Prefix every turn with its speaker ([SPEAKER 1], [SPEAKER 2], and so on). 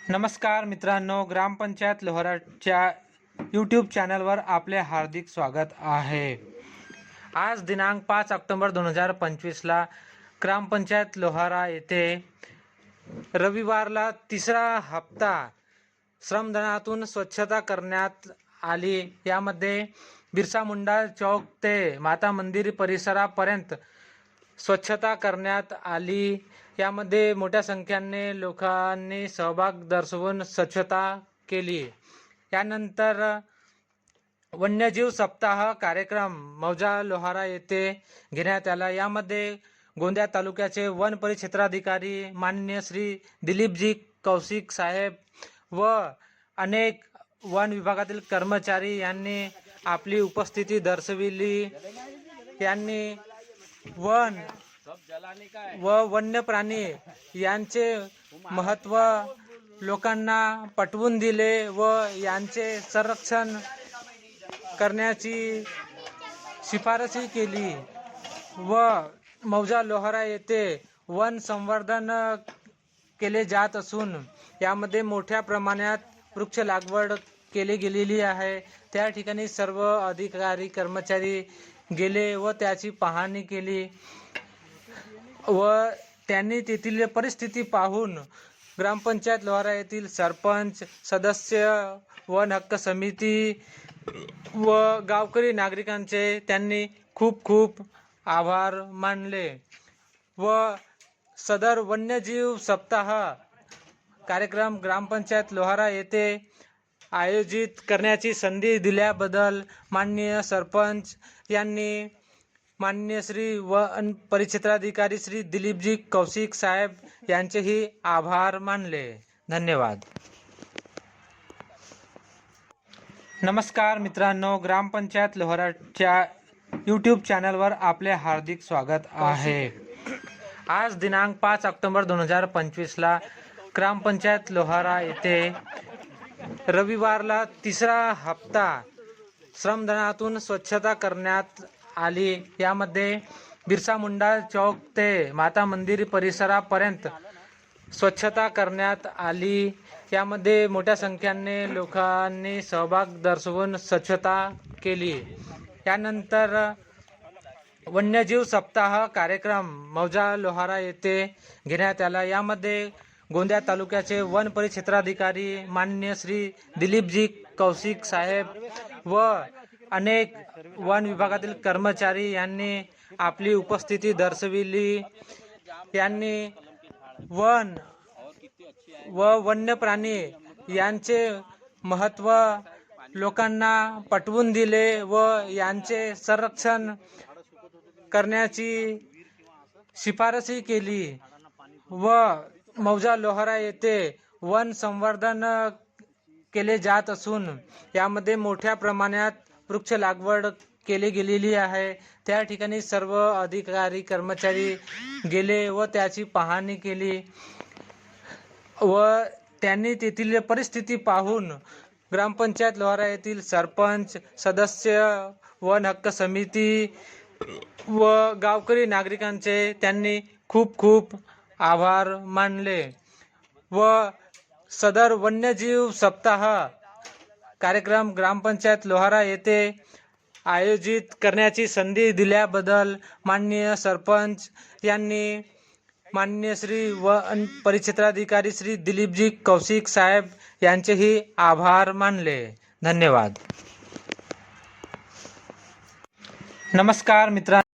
[SPEAKER 1] नमस्कार मित्रांनो, ग्रामपंचायत लोहाराच्या यूट्यूब चॅनलवर आपले हार्दिक स्वागत आहे। आज दिनांक 5 ऑक्टोबर 2025ला ग्रामपंचायत लोहारा येथे रविवारला तिसरा हप्ता श्रमदानातून स्वच्छता करण्यात आली। यामध्ये बिरसा मुंडा चौक ते माता मंदिर परिसरापर्यंत स्वच्छता करण्यात आली। यामध्ये मोठ्या संख्येने लोकांनी सहभाग दर्शवून स्वच्छता केली। यानंतर वन्यजीव सप्ताह कार्यक्रम मौजा लोहारा येथे घेण्यात आला। यामध्ये गोंदिया तालुक्याचे वन परिक्षेत्राधिकारी माननीय श्री दिलीपजी कौशिक साहेब व अनेक वन विभागातील कर्मचारी यांनी आपली उपस्थिती दर्शविली। यांनी वन व वन्य प्राणी यांचे महत्त्व लोकांना पटवून दिले व यांचे संरक्षण करण्याची शिफारसी केली व मौजा लोहारा येथे वन संवर्धन केले जात असून यामध्ये मोठ्या प्रमाणात वृक्ष लागवड केली गेलेली आहे। त्या ठिकाणी सर्व अधिकारी कर्मचारी गेले व त्याची पाहणी केली व त्यांनी तेथील परिस्थिती पाहून ग्रामपंचायत लोहारा येथील सरपंच सदस्य वन हक्क समिती व गावकरी नागरिकांचे त्यांनी खूप खूप आभार मानले व सदर वन्यजीव सप्ताह कार्यक्रम ग्रामपंचायत लोहारा येथे आयोजित करण्याची संधी दिल्याबद्दल माननीय सरपंच यांनी माननीय श्री वन परिक्षेत्राधिकारी श्री दिलीपजी कौशिक साहेब यांचेही आभार मानले। धन्यवाद। नमस्कार मित्रांनो, ग्रामपंचायत लोहाराच्या यूट्यूब चॅनलवर आपले हार्दिक स्वागत आहे। आज दिनांक 5 ऑक्टोबर 2025ला ग्रामपंचायत लोहारा येथे रविवारला तिसरा हप्ता श्रमदानातून स्वच्छता करण्यात आली। यामध्ये बिरसा मुंडा चौक ते माता मंदिर परिसरापर्यंत स्वच्छता करण्यात आली। यामध्ये मोठ्या संख्येने लोकांनी सहभाग दर्शवून स्वच्छता केली। यानंतर वन्यजीव सप्ताह कार्यक्रम मौजा लोहारा येथे घेण्यात आला। यामध्ये गोंदिया तालुक्याचे वन परिक्षेत्राधिकारी माननीय श्री दिलीपजी कौशिक साहेब व अनेक वन विभागातील कर्मचारी यांनी आपली उपस्थिती दर्शविली। यांनी वन व वन्य प्राणी यांचे महत्त्व लोकांना पटवून दिले व यांचे संरक्षण करण्याची शिफारसी केली व मौजा लोहारा येथे वन संवर्धन केले जात असून यामध्ये मोठ्या प्रमाणात वृक्ष लागवड केली गेलेली आहे। त्या ठिकाणी सर्व अधिकारी कर्मचारी गेले व त्याची पाहणी केली व त्यांनी तेथील परिस्थिती पाहून ग्रामपंचायत लोहारा येथील सरपंच सदस्य वन हक्क समिती व गावकरी नागरिकांचे त्यांनी खूप खूप आभार मानले व सदर वन्यजीव सप्ताह कार्यक्रम ग्रामपंचायत लोहारा येथे आयोजित करण्याची संधी दिल्याबद्दल माननीय सरपंच यांनी माननीय श्री वन परिक्षेत्राधिकारी श्री दिलीपजी कौशिक साहेब यांचेही आभार मानले। धन्यवाद। नमस्कार मित्रांनो।